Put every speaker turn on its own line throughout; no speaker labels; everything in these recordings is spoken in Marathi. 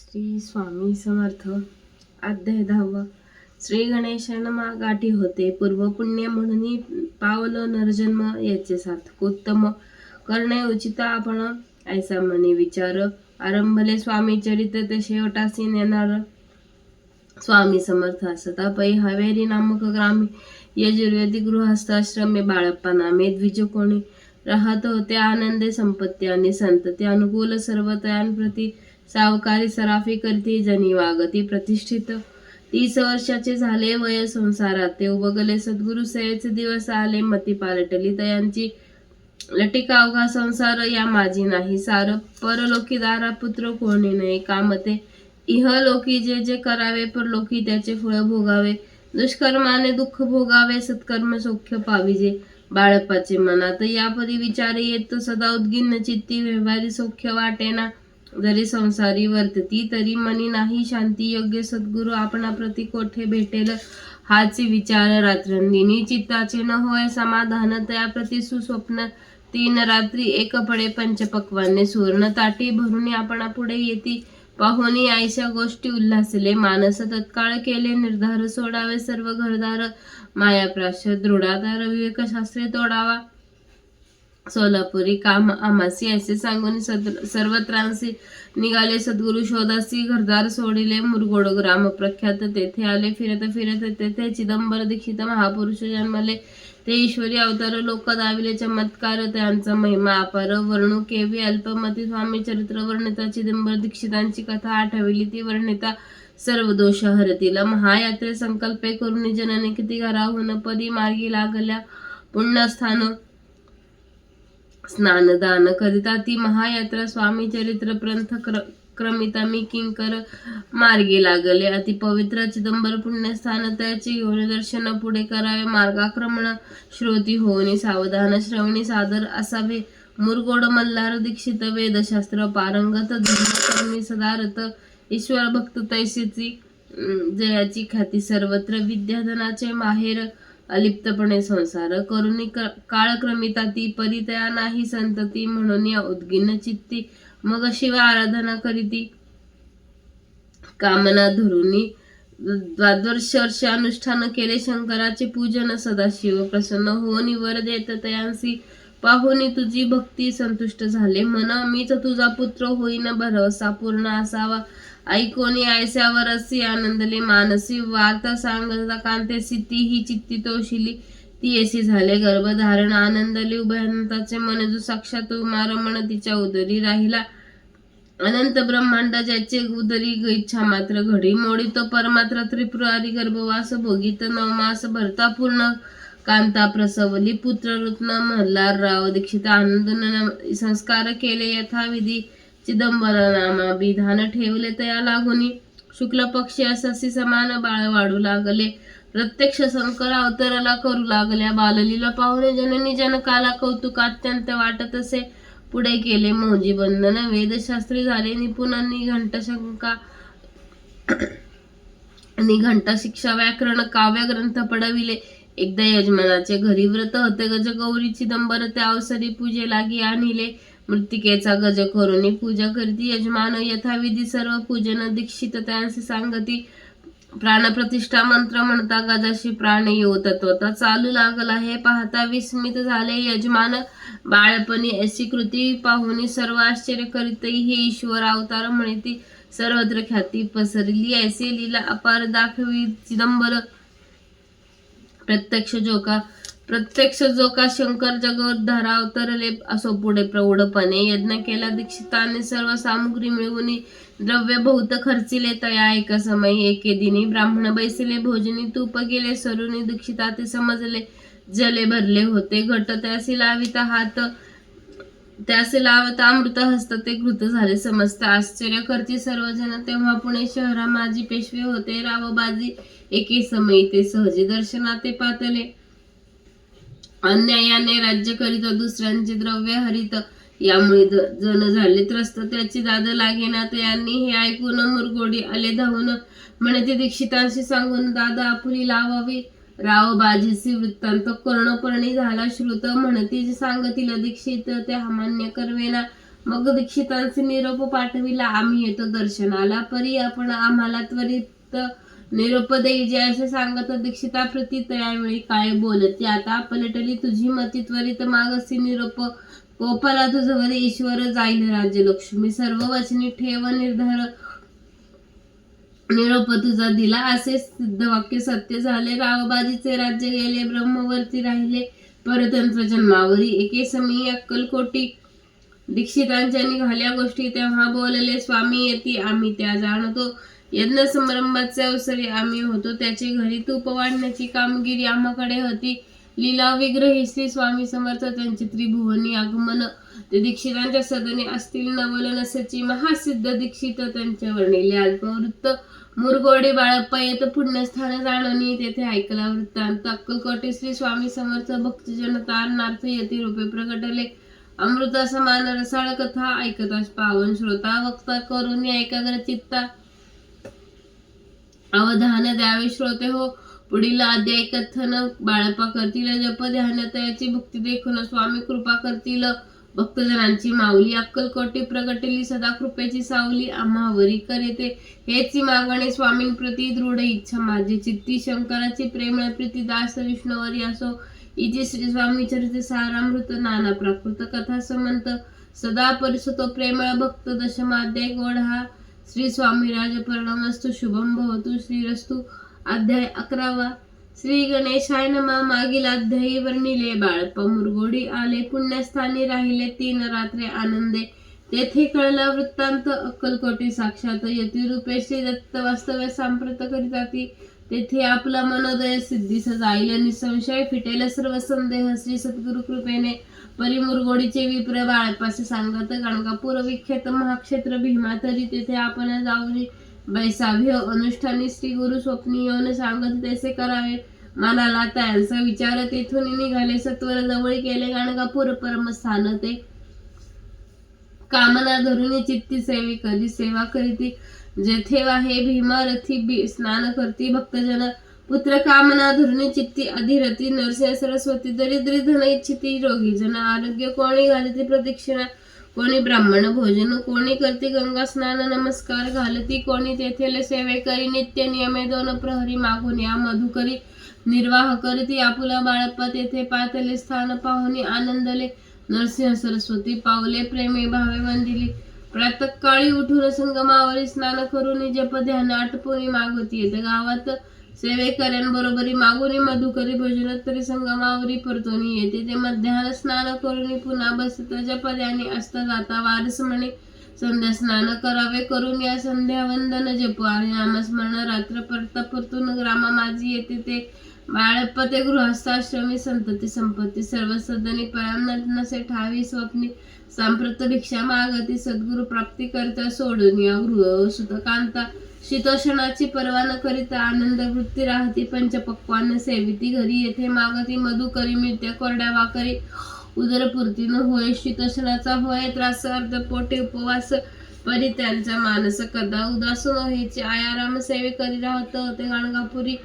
श्री स्वामी समर्थ. अध्याय 10. श्री गणेशानमा गाठी होते पूर्व पुण्य म्हणून पावलं नरजन्म याचे सार्थकोत्तम करणे उचित आपण ऐसा मनी विचार आरंभले स्वामी चरित ते शेवटासी नेणार स्वामी समर्थ असता पै हवेरी नामक ग्रामी यजुर्वेदी गृहस्थाश्रमे बाळप्पा नामे द्विज कोणी राहत होते. आनंदे संपत्ती आणि संतती अनुकूल सर्व तयांप्रती सावकारी सराफी करती जनी वागती प्रतिष्ठित. 30 वर्षाचे झाले वय संसारात ते उबगले सद्गुरु सेवेचे दिवस आले. मती पालटली तयांची लटिका अवघा संसार या माझी नाही सार. परलोकी दारा पुत्र कोणी नाही कामते इहलोकी जे जे करावे परलोकी त्याचे फळ भोगावे. दुष्कर्माने दुःख भोगावे सत्कर्म सौख्य पाविजे. बाळप्पाचे मनात यापरी विचार येतो सदा उद्गिन्न चित्ती व्यवहारी सौख्य वाटेना. जरी संसारी वर्तती तरी मनी नाही शांती. योग्य सद्गुरु आपणा प्रति कोठे भेटेल हाची विचार रात्रंदिनी चित्ताचे न होय समाधान. त्याप्रती सुस्वप्न 3 रात्री एक पडे पंचपक्वाने सुवर्ण ताटी भरून आपणा पुढे येती. पाहुणी आयशा गोष्टी उल्हासले मानस तत्काळ केले निर्धार. सोडावे सर्व घरदार मायाप्राश दृढादार विवेकशास्त्रे तोडावा. सोलापुरी काम आमासी असे सांगून सर्वत्रांसी निघाले सद्गुरु शोधासी. घरदार सोडिले मुरगोड ग्राम प्रख्यात तेथे आले. फिरत फिरत तेथे चिदंबर दीक्षित महापुरुष जन्मले. ते ईश्वरी अवतार लोक दाविले चमत्कार त्यांचा महिमा अपार. वर्णू केवी अल्पमती स्वामी चरित्र वर्णिता. चिदंबर दीक्षितांची कथा आठविली ती वर्णिता. सर्व दोष हरतीला महायात्रे संकल्पे करून जननी किती घराहून परी मार्गी लागल्या. पुण्यस्थान स्नानदान करिता ती महायात्रा स्वामी चरित्र पंथ क्रमिता मी किंकर मार्गी लागले. अति पवित्र चिदंबर पुण्यस्थान त्याचे घेऊन दर्शन पुढे करावे. मार्गाक्रमण श्रोती होऊन सावधान श्रवणी सादर असावे. मुरगोड मल्हार दीक्षित वेदशास्त्र पारंगत धर्मकर्मी सदारत. ईश्वर भक्त तैसीची जयाची ख्याती सर्वत्र. विद्याधनाचे माहेर अलिप्तपणे संसार करुणी काळक्रमिता ती परितया नाही संतती. म्हणून या उद्गिन्न चित्ती मग शिव आराधना करीती. कामना धरुनी 12 वर्ष अनुष्ठान केले शंकराचे पूजन. सदाशिव प्रसन्न होऊन वर देत तयांसी. पाहुनी तुझी भक्ती संतुष्ट झाले मन. मीच तुझा पुत्र होईन भरवसा पूर्ण असावा. ऐकोनी आयस्यावर असी आनंदले मानसी. वार्ता सांगता कांतेसी तीही चित्ती तोशिली. ती येसी झाले गर्भधारण आनंदले उभयंताचे मन. जो साक्षात उमारमण तिच्या उदरी राहिला. अनंत ब्रह्मांड ज्याचे उदरी इच्छा मात्र घडी मोडी. तो परमात्र त्रिपुरारी गर्भवास भोगीत 9 मास भरता पूर्ण. कांता प्रसवली पुत्र रत्न मल्हार राव दीक्षित. आनंद संस्कार केले यथाविधी. चिदंबर नामा विधान ठेवले तया लागुनी. शुक्ल पक्षी असासी समान बाळ वाढू लागले. प्रत्यक्ष शंकर अवतरला करू लागल्या. बाललीला पाहुणे जननी जनकाला कौतुक अत्यंत वाटत असे. पुढे केले मौजी बंधन. वेदशास्त्री झाले निपुण. निघंट शिक्षा व्याकरण काव्य ग्रंथ पडविले. एकदा यजमानाचे घरी व्रत होते. गजगौरी चिदंबर त्या अवसरी पूजे लागी आणले. मृत्तिकेचा गज करुनी पूजा करती. यजमान यथाविधी सर्व पूजन दीक्षित त्यांचे सांगती. प्राणप्रतिष्ठा मंत्र म्हणता गजाशी प्राण येऊ तत्वता चालू लागला. हे पाहता विस्मित झाले यजमान. बाळपणी अशी कृती पाहुनी सर्व आश्चर्य करीतही हे ईश्वर अवतार म्हणती. सर्वत्र ख्याती पसरली. ऐसे लीला अपार दाखवी चिदंबर. प्रत्यक्ष जोका शंकर जगोद्धारा अवतरले. असो पुढे प्रौढपणे यज्ञ केला दीक्षितांनी. सर्व सामुग्री मिळवून द्रव्य बहुत खर्चिले. तया एक समय एके दिनी ब्राह्मण बैसले. भोजनी तूप गेले सरुनी. दीक्षिता ते समजले जले भरले होते घट. त्यासी लाविता हात त्यासे लावता अमृत हस्त ते घृत झाले. समस्त आश्चर्य करती सर्वजण. तेव्हा पुणे शहरा माजी पेशवे होते रावबाजी. एके समय ते सहजी दर्शनाते पातले. अन्यायाने राज्य करीत दुसऱ्यांचे द्रव्य हरित. यामुळे जन झाले त्रस्त. त्याची दाद लागेना त्यांनी. हे ऐकून मुरगोडी आले धावून. म्हणते दीक्षितांशी सांगून दादा आपुली लावावी. राव बाजीसी वृत्तांत कर्णपर्णी झाला श्रुत. म्हणती सांगतील दीक्षित ते मान्य करवेना. मग दीक्षितांचे निरोप पाठविला, आम्ही येतो दर्शनाला, परी आपण आम्हाला त्वरित निरोप देईजे असे सांगत दीक्षिताप्रती त्यावेळी काय बोलती, आता पलटली तुझी मती, त्वरित मागसी निरोप, कोपला तुझवर ईश्वर जाईल राज्य लक्ष्मी, सर्व वचनी ठेव निर्धार निरोप तुझा दिला, असे सिद्ध वाक्य सत्य झाले, रावबाजीचे राज्य गेले, ब्रह्मवर्ती राहिले, परतंत्र जन्मावरी, एके समी अक्कलकोटी, दीक्षितांच्या निघाल्या गोष्टी तेव्हा बोलले, स्वामी येती आम्ही त्या जाणतो, यज्ञ समारंभाचे अवसरी आम्ही होतो, त्याचे घरी तूप वाढण्याची कामगिरी आम्हाकडे होती, लीला विग्रही श्री स्वामी समर्थ त्यांचे त्रिभुवनी आगमन, ते दीक्षितांच्या सदनी असतील नवल नसची, महासिद्ध दीक्षित त्यांचे वर्णिले अल्पवृत्त, मुरगोडी बाळप्पा येत पुण्यस्थान जाणनी, तेथे ऐकला वृत्तांत, अक्कलकोटे श्री स्वामी समर्थ भक्तजन तारणार्थ यती रूपे प्रगटले, अमृता समान रसाळ कथा ऐकताच पावन श्रोता, वक्ता करून एकाग्र चित्ता अवधान द्यावे श्रोते हो, पुढील अध्याय कथन बाळप्पा करतील, जप ध्यान त्याची भक्ती देखून स्वामी कृपा करतील, भक्तजनांची माऊली अक्कलकोटी प्रगटली, सदा कृपेची सावली आम्हावरी करेते, हेची मागणे स्वामींप्रती दृढ इच्छा माझी चित्ती, शंकराची प्रेमळ प्रीती दास विष्णुवरी असो, इति श्री स्वामी चरित्र सारामृत नाना प्राकृत कथा समंत, सदा परिसतो प्रेमळ भक्त, दशमाध्याय गोढा श्री स्वामीराज प्रणमस्तु, शुभम भवतु श्रीरस्तु, अध्याय 11वा, श्री गणेशाय नमः, मागील अध्यायी वर्णिले, बाळप्पा मुरगोडी आले, पुण्यस्थानी राहिले 3 रात्रे आनंदे, तेथे कळला वृत्तांत, अक्कलकोटी साक्षात यती रूपे श्री दत्त वास्तव्य सांप्रत करिताती, तेथे आपला मनोदय सिद्धीस जाईल, निसंशय फिटेल सर्व संदेह, श्री सद्गुरु कृपेने, परी मुरगोडीचे विप्र बाळप्पासे सांगत, गाणगापूर विख्यात महाक्षेत्र भीमा, तरी तेथे आपण जाऊन बैसावे, अनुष्ठानी श्री गुरु स्वप्नी येऊन सांगत तैसे करावे, मनाला त्यांचा विचार, तेथून निघाले सत्वर जवळ केले गाणगापूर परमस्थान, ते कामना धरून चित्ती सेवी करी सेवा करीती, जेथे वाहे भीमा रथी स्नान करती, भक्तजन पुत्र कामना धरून चित्ती अधिरती, नरसिंह सरस्वती दरिद्री धन इच्छिती, रोगी जन आरोग्य, कोणी घालती प्रदक्षिणा, कोणी ब्राह्मण भोजन, कोणी करती गंगा स्नान, नमस्कार घालती, कोणी तेथेले सेवे करी, नित्य नियमे 2 प्रहरी मागून या मधुकरी, निर्वाह करती, आपुला बाळप्पा तेथे पातले, स्थान पाहुनी आनंदले, नरसिंह सरस्वती पावले प्रेमे भावे वंदिली, प्रातःकाळी उठून संगमावरी स्नान करून जप ध्यान आटपून मागवती येत, गावात सेवेकऱ्यांबरोबरी मागुनी मधुकरी भोजन, तरी संगमावरी परतोनी येते, ते मध्याह्न स्नान करून पुन्हा बसत, जप ध्यानी असता जाता वारस म्हणे, संध्या स्नान करावे करून या संध्या वंदन जप आणि नामस्मरण, रात्र परतून ग्रामा माझी येते, ते बाळप्पा ते गृहस्थाश्रमी, संतती संपत्ती सर्व सदनी, पराम नसे ठावी स्वप्नी, सांप्रत भिक्षा मागती, सद्गुरु प्राप्ती करता सोडून या गृह सुतकांता, शीतोषणाची पर्वा न करिता आनंद वृत्ती राहती, पंचपक्वान सेविती घरी, येथे मागती मधुकरी मिळते, कोरड्या वाकरी उदरपूर्ती न होय, शीतोषणाचा होय त्रास, अर्ध पोटे उपवास, परी त्यांचा मानस कदा उदास नव्हेची, आयाराम सेवे करी राहत, ते गाणगापुरी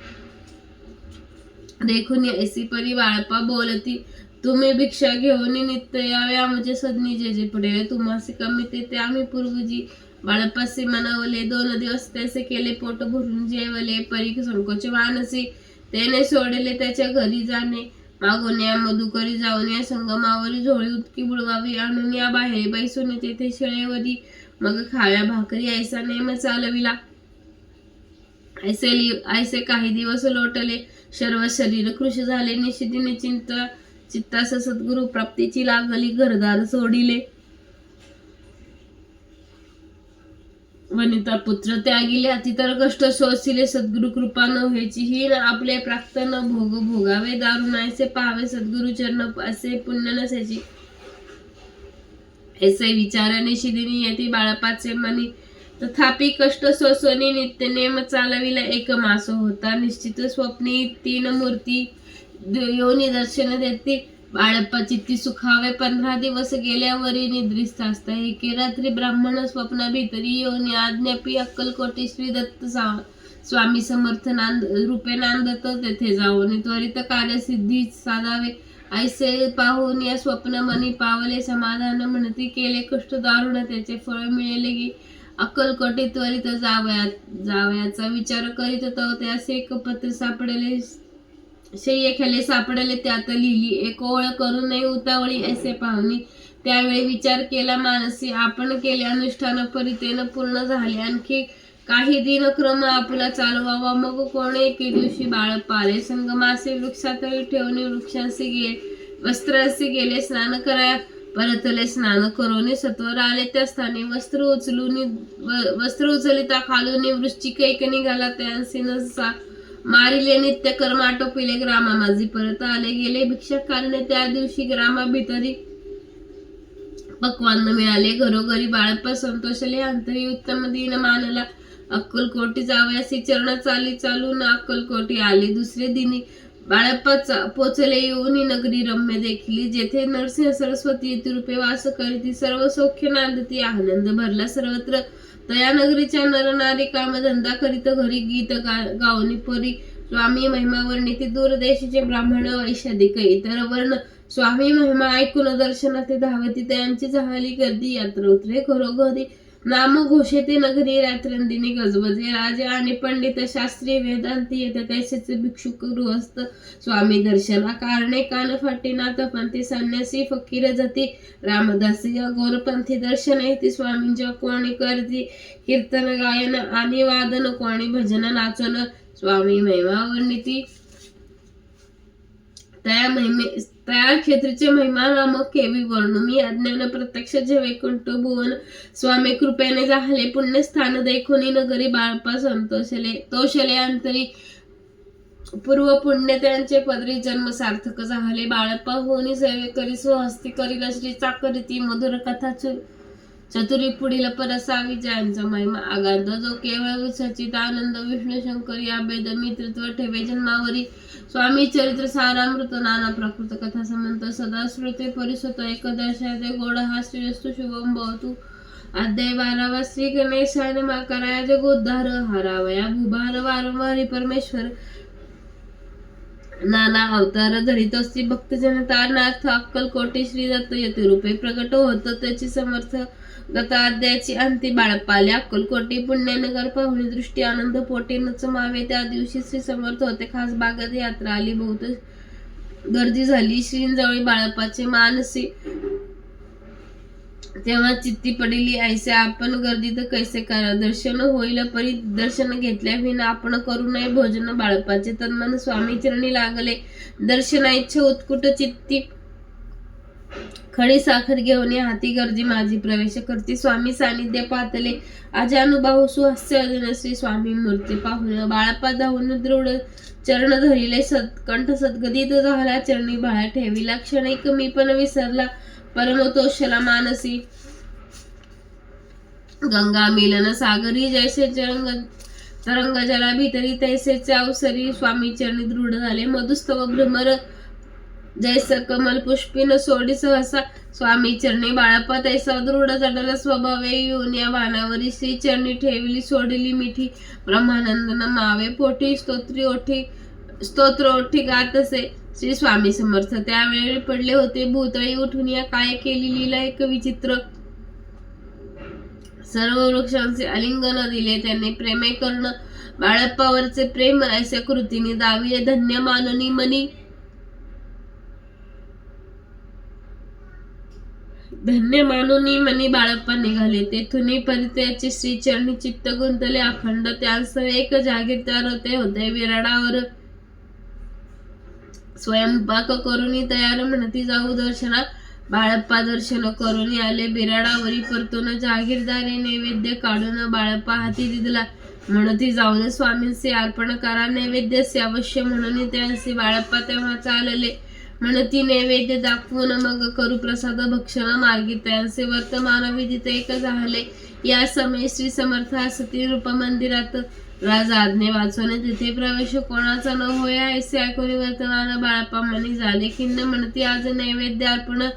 देखून ऐसी परी बाळप्पा बोलती, तुम्ही भिक्षा घेऊन नित्य यावे, आमचे सदनी जे जे पडेल तुम्हासी कमी, ते आम्ही पूर्वजी बाळप्पासी मनवले, 2 दिवस त्याचे केले पोट भरून जेवले, परी संकोच मानसी, त्याने सोडले त्याच्या घरी जाणे, मागून या मधुकरी जाऊन या संगमावरी झोळी उतकी बुडवावी, आणून या बाहेर बैसून तेथे शिळेवरी, मग खाव्या भाकरी, ऐसा नेम चालविला, ऐसे काही दिवस लोटले, सर्व शरीर कृश झाले, निशिदिनी चित्तास सद्गुरु प्राप्तीची लागली, घरदार सोडिले, वनिता पुत्र त्यागिले, अतितर कष्ट सोसिले, सद्गुरु कृपा न व्हायची, ही आपले प्राक्तन भोग भोगावे, दारुण ऐसे पाहावे, सद्गुरु चरण असे पुण्य नसायची, ऐसे विचाराने शिदिनी येते बाळप्पाचे मनी, तथापि कष्ट सोसोनी नित्य नेम चालविला, 1 मास होता निश्चित, स्वप्नी 3 मूर्ती योनी दर्शन देते, बाळप्पा चित्ती सुखावे, 15 दिवस गेल्यावरी निद्रिस्त असता, एके रात्री ब्राह्मण स्वप्न भीतरी योनी आज्ञापी, अक्कलकोटी श्री दत्त स्वामी समर्थ रूपे नांदत, तेथे जाऊन त्वरित कार्यसिद्धी साधावे, ऐसे पाहून या स्वप्न मनी पावले समाधान म्हणती केले कष्ट दारुण त्याचे फळ मिळेले की अक्कलकोटी त्वरित जावयाचा विचार करीत होता त्यास एक पत्र सापडले शय्येखाली सापडले त्यात लिहिली एक ओळ करू नये उतावळी ऐसे पाहुणी त्यावेळी विचार केला मानसी आपण केले अनुष्ठान परितेन पूर्ण झाले आणखी काही दिनक्रम आपला चालवावा मग कोण एके दिवशी बाळप्पा आले संगमासे वृक्षातळी ठेवणे वृक्षांशी वस्त्रांशी गेले स्नान कराया परतले स्नान करून सत्वर आले त्या स्थानी वस्त्र उचलिता खालून वृश्चिक एक निघाला त्यांसी नसा मारिले नित्य कर्म आटोपिले ग्रामा माझी परत आले गेले भिक्षा कारणे त्या दिवशी ग्रामा भितरी पक्वान्न मिळाले घरोघरी बाळप्पा संतोषले अंतरी उत्तम दिन मानला अक्कलकोटी जावयासी चरण चाली चालून अक्कलकोटी आले दुसरे दिनी बाळप्पा पोचले येऊन नगरी रम्य देखली जेथे नरसिंह सरस्वती रूपे वास करीती सर्व सौख्य नांदती आनंद भरला सर्वत्र तया नगरीच्या नरनारी कामधंदा करीत घरी गीत गावनी परी स्वामी महिमा वर्णिती दूरदेशीचे ब्राह्मण वैशाधिक इतर वर्ण स्वामी महिमा ऐकून दर्शनात धावती त्यांची झाली गर्दी यात्रा उतरे घरोघरी नाम घोषेते नगरी रात्रंदिनी गजबजे राजे आणि पंडित शास्त्री वेदांती येते तैसेच भिक्षुक गृहस्थ स्वामी दर्शना कारणे कान फाटी नाथपंथी संन्यासी फकीर जाती रामदासी गौरपंथी दर्शन येते स्वामींच्या कोणी करती कीर्तन गायन आणि वादन कोणी भजन नाचन स्वामी महिमा वर्णिती तया क्षेत्रीचे महिमा नामक केवी वर्णू मी अज्ञान प्रत्यक्ष जे वैकुंठ भुवन स्वामी कृपेने झाले पुण्यस्थान देखोनी नगरी बाळप्पा संतोषले तोषले अंतरी पूर्व पुण्य त्यांचे पदरी जन्म सार्थक झाले बाळप्पा होनी सेवे करी स्वहस्ती करील श्री चाकरीती मधुर कथा चतुरी पुढील परसा विजयांचा महिमा आगांत जो केवळ सचित आनंद विष्णू शंकर या भेद मित्रत्व ठेवे जन्मावरी स्वामी चरित्र सारामृत नाना प्राकृत कथा समंत सदा श्रुते परिसत एकदशाते गोड हा श्रीरस्तु शुभम भवतु अध्याय 12 श्री गणेशाय नमः कराया जगोद्धार हरावया भूभार वारंवारी परमेश्वर नाना अवतार धरित असती भक्तजन तारनाथ अक्कलकोटी श्री दत्त यती रूपे प्रकट होत त्याची समर्थ गता अध्यायाची अंती बाळप्पाले अक्कलकोटी पुण्यनगर पाहुणी दृष्टी आनंद पोटे नचमावे त्या दिवशी श्री समर्थ होते खास बागत यात्रा आली बहुत गर्दी झाली श्रींजवळी बाळप्पाचे मानसी तेव्हा चित्ती पडली ऐसे आपण गर्दीत कैसे करा दर्शन होईल परी दर्शन घेतल्या विना आपण करू नये भोजन बाळप्पाचे तन्मन स्वामी चरणी लागले दर्शना इच्छा उत्कुट चित्ती खडी साखर घेऊन हाती गर्दी माझी प्रवेश करते स्वामी सानिध्य पातले अजानुभाऊ सुहास्य श्री स्वामी मूर्ती पाहून बाळप्पा धावून दृढ चरण धरिले कंठ सद्गदित झाला चरणी बाळा ठेविला क्षणिक मी पण विसरला परमतोषला मानसी गंगा मिलन सागरी जैसे तरंग जला भीतरी तैसेचे अवसरी स्वामी चरणी दृढ झाले मधुस्तव भ्रमर जैस कमल पुष्पिन सोडी सहसा स्वामी चरणी बाळप्पा तैसा दृढ जडल स्वभावे येऊन या वानावरी श्री चरणी ठेवली सोडली मिठी ब्रह्मानंदन मावे पोटी स्तोत्र ओठी गात असे श्री स्वामी समर्थ त्यावेळी पडले होते भूतळी उठून या काय केली लीला एक विचित्र सर्व वृक्षांचे आलिंगन दिले त्यांनी प्रेमे कर्ण बाळप्पावरचे प्रेम ऐसे कृतीने दाविले धन्य माननी मनी बाळप्पा निघाले तेथून परित्याचे श्री चरणी चित्त गुंतले अखंड त्यांसह एक जागीर होते होते विराडावर स्वयंपाक करून तयार म्हणती जाऊ दर्शना बाळप्पा दर्शन करून आले बिराडावरी परतून जागीरदारे नैवेद्य काढून बाळप्पा हाती दिला म्हणती जाऊन स्वामींचे अर्पण करा नैवेद्यसे अवश्य म्हणून त्यांचे बाळप्पा तेव्हा चालले म्हणती नैवेद्य दाखवून मग करू प्रसाद भक्षण मार्गी त्यांचे वर्तमान विदित एक झाले या समय श्री समर्थ सती रूप मंदिरात राजा आज्ञे वाचवणे तिथे प्रवेश कोणाचा न होया ऐसे ऐकून वर्तमान बाळप्पा मनी झाले खिन्न म्हणती आज नैवेद्य अर्पण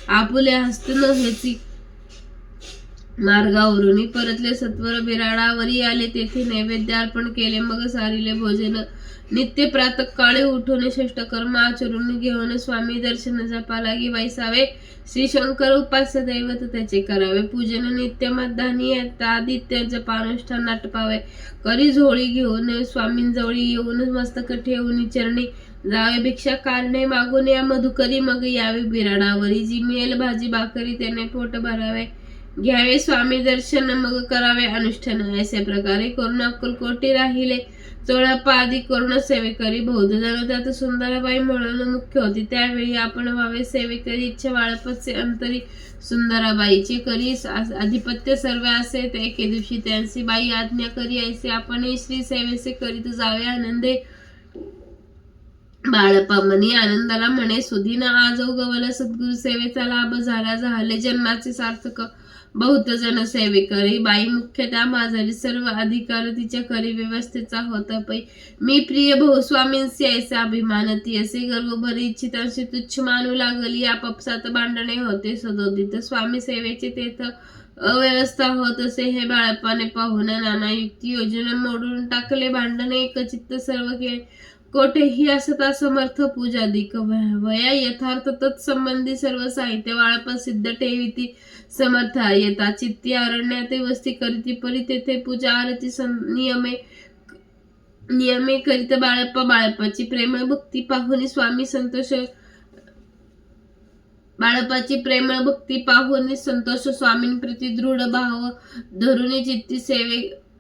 आपुले हस्त न हेची मार्गावरून परतले. सत्वर बिराडावरी आले, तेथे नैवेद्य अर्पण केले. मग सारिले भोजन. नित्य प्रातःकाळी उठून षष्टकर्म आचरून घेऊन स्वामी दर्शन जपा लागी बैसावे. श्री शंकर उपास्य दैवत त्याचे करावे पूजन. नित्य मध्यान्ही आदित्य जपानुष्ठान नाटपावे. करी झोळी घेऊन स्वामींजवळी येऊन मस्तक ठेवून चरणी जावे. भिक्षा कारणे मागून या मधुकरी. मग यावे बिराडावरी. जी मिळेल भाजी भाकरी त्याने पोट भरावे. घ्यावे स्वामी दर्शन मग करावे अनुष्ठान. अशा प्रकारे करून अक्कलकोटी राहिले. चोळप्पा आदी करून सेवेकरी. बौद्ध जण त्यात सुंदराबाई म्हणून मुख्य होती. त्यावेळी आपण व्हावे सेवेकरी. इच्छा बाळप्पाचे अंतरी सुंदराबाईचे करी अधिपत्य सर्व असे. ते एके दिवशी त्यांची बाई आज्ञा करी ऐसे आपण श्री सेवेचे करीत जावे आनंदे. बाळप्पा मनी आनंदाला म्हणे सुदीन आज गवला सद्गुरु सेवेचा लाभ झाला. झाले जन्माचे सार्थक बहुत जन सेवेकरी. बाई मुख्य त्या माझारी सर्व अधिकार तिच्या करी व्यवस्थेचा होता पै. मी प्रिय भाऊ स्वामींशी ऐसा अभिमान ती असे गर्व भरी इच्छितांशी तुच्छ मानू लागली. आपापसात भांडणे होते सदोदित. स्वामी सेवेचे तेथ अव्यवस्था होत असे. हे बाळप्पाने पाहून नाना युक्ती योजना मोडून टाकले. भांडणे एकचित्त सर्व केले. कोठेही असता समर्थ पूजाधिक वया यथार्थ तत्संबंधी सर्व साहित्य बाळप्पा सिद्ध ठेविती. समर्थ येता चित्ती अरण्यात वस्ती करीती परी. तेथे पूजा आरती नियमे करीत बाळप्पा. बाळप्पाची प्रेमळ भक्ती पाहून स्वामी संतोष. बाळप्पाची प्रेमळ भक्ती पाहून संतोष. स्वामींप्रती दृढ भाव धरून चित्ती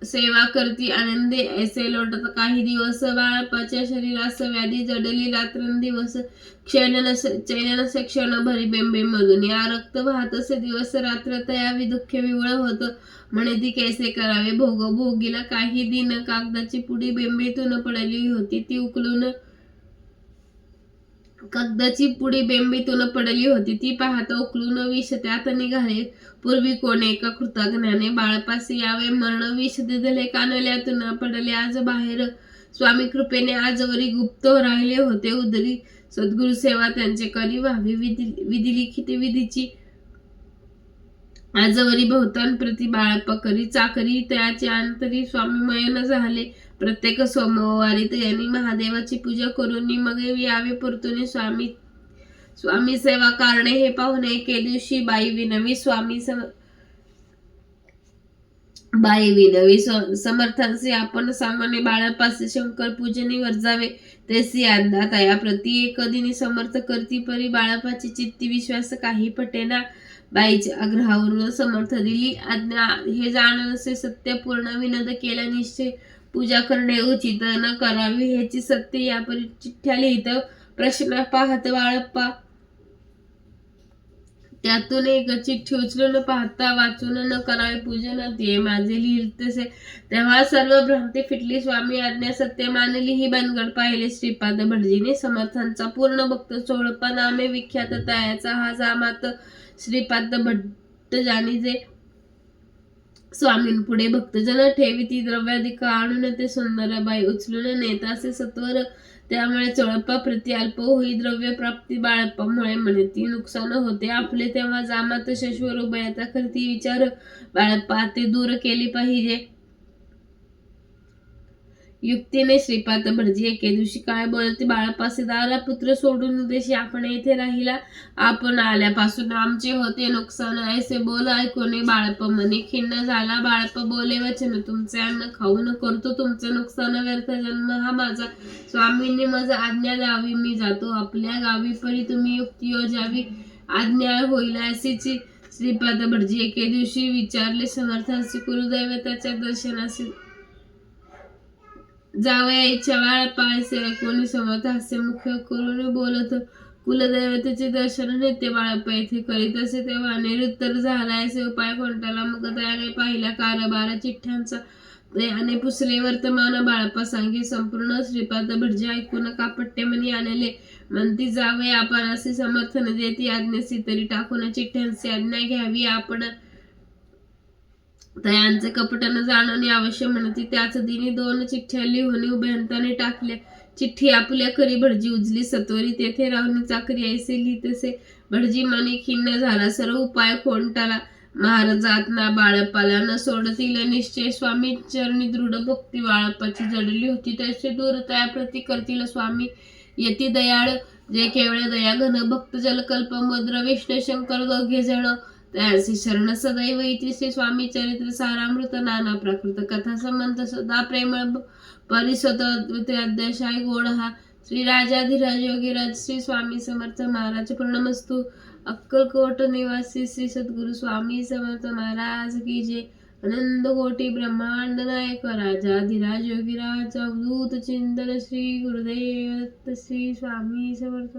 सेवा करती आनंदे. ऐसे लोटत काही दिवस. बाळप्पाच्या शरीरास व्याधी जडली. रात्रंदिवस चैन क्षण भरी बेंबे मधून या रक्त वाहत असे. दिवस रात्र तयावी दुःख विवळ होत. म्हणे ती कैसे करावे. भोगीला काही दिन कागदाची पुडी बेंबीतून पडली होती. ती उकलून कागदाची पुडी बेंबीतून पडली होती. ती पाहता उकलून विष त्यात निघाले. पूर्वी कोणी एका कृतज्ञाने बाळपासी यावे. मरण विष दिदले कानल्यातून पडले आज बाहेर. स्वामी कृपेने आजवरी गुप्त राहिले होते उदरी. सद्गुरु सेवा त्यांचे करी व्हावी. विधिलिखित विधीची आजवरी बहुतान प्रति बाळप्पा करी चाकरी. त्याचे अंतरी स्वामीमयन झाले. प्रत्येक सोमवारी त्यांनी महादेवाची पूजा करून मग यावे परतून स्वामी सेवा कारणे. हे पाहुणे एके दिवशी बाई विनवी समर्थांचे आपण सामान्य बाळप्पासे शंकर पूजनीवर जावे. तेसी आज्ञा तया प्रति एक दिनी समर्थ करती परी. बाळप्पाची चित्ती विश्वास काही पटेना. बाईच्या आग्रहावरून समर्थ दिली आज्ञा. हे जाणसे सत्य पूर्ण विनोद केला निश्चय. पूजा करणे उचित न करावी ह्याची सत्य. यापरी चिठ्ठ्या लिहित प्रश्न पाहत बाळप्पा. त्यातून एक चिठ्ठी उचलून पाहता वाचून न करावे पूजन ते माझे लिहिल तसे. तेव्हा सर्व भ्रांती फिटली. स्वामी आज्ञा सत्य मानली. ही बनगड पाहिले श्रीपाद भटजीने. समर्थांचा पूर्ण भक्त चोळप्पा नामे विख्यात तयाचा हा जामात श्रीपाद भट्ट जाणी. जे स्वामींपुढे भक्तजन ठेविती द्रव्याधिक आणून ते सुंदराबाई उचलून नेतासे सत्वर. त्यामुळे चोळप्पा प्रति अल्प होई द्रव्य प्राप्ती. बाळप्पामुळे म्हणती नुकसान होते आपले. तेव्हा जामात शश्वर उभयता करती विचार. बाळप्पा ते दूर केली पाहिजे युक्तीने. श्रीपाद भटजी एके दिवशी काय बोलते बाळप्पासे. दारा पुत्र सोडून देशी आपण येथे राहिला. आपण आल्यापासून आमचे होते नुकसान. ऐसे बोल ऐकून बाळप्पा मनी खिन्न झाला. बाळप्पा बोले वचन तुमचे अन्न खाऊन करतो तुमचे नुकसान व्यर्थ. जन्म हा माझा. स्वामींनी माझा आज्ञा द्यावी. मी जातो आपल्या गावी परी. तुम्ही युक्ती योजावी आज्ञा होईल अशीच. श्रीपाद भटजी एके दिवशी विचारले समर्थांशी. कुलदैवताच्या दर्शनाशी जावयाच्या बाळप्पाचे कोणी समर्थ हास्य मुख करून बोलत. कुलदैवतेचे दर्शन नित्य बाळप्पा येथे करीत असे. तेव्हा निरुत्तर झाला. असे उपाय कोणताला. मग त्याने पाहिला कारभार चिठ्ठ्यांचा. आणि पुसले वर्तमान बाळप्पा सांगे संपूर्ण. श्रीपाद भटजी ऐकून कापट्टे मनी आणले. म्हणती जावय आपण असे समर्थन देती आज्ञेसी तरी टाकून चिठ्ठ्यांची आज्ञा घ्यावी आपण. तयांचे कपटानं जाणणे अवश्य म्हणती. त्याच दिनी 2 चिठ्ठ्या लिहून उभयंताने टाकल्या. चिठ्ठी आपल्या करी भटजी उजली सत्वरी. तेथे राहून चाकरी ऐसे लिहितसे. भटजी मनी खिन्न झाला. सर्व उपाय खोंटाला. महाराजात ना बाळप्पाला न सोडतील निश्चय स्वामी चरणी दृढ भक्ती बाळप्पाची जडली होती तसे दूर तया प्रती करतील स्वामी यती दयाळ जे केवळ दया घन भक्त जलकल्प मुद्र विष्णू शंकर दोघे जण त्यासी शरण सदैव इति श्री स्वामी चरित्र सारामृत नाना प्राकृत कथा संबंध सदा प्रेमळ परिसत अद्वितीय अध्याय गोड हा श्री राजाधिराज योगीराज श्री स्वामी समर्थ महाराज प्रणमस्तु अक्कलकोट निवासी श्री सद्गुरु स्वामी समर्थ महाराज की जय आनंद कोटी ब्रह्मांड नायक राजाधिराज योगीराज अवधूत चिंतन श्री गुरुदेव दत्त श्री स्वामी समर्थ।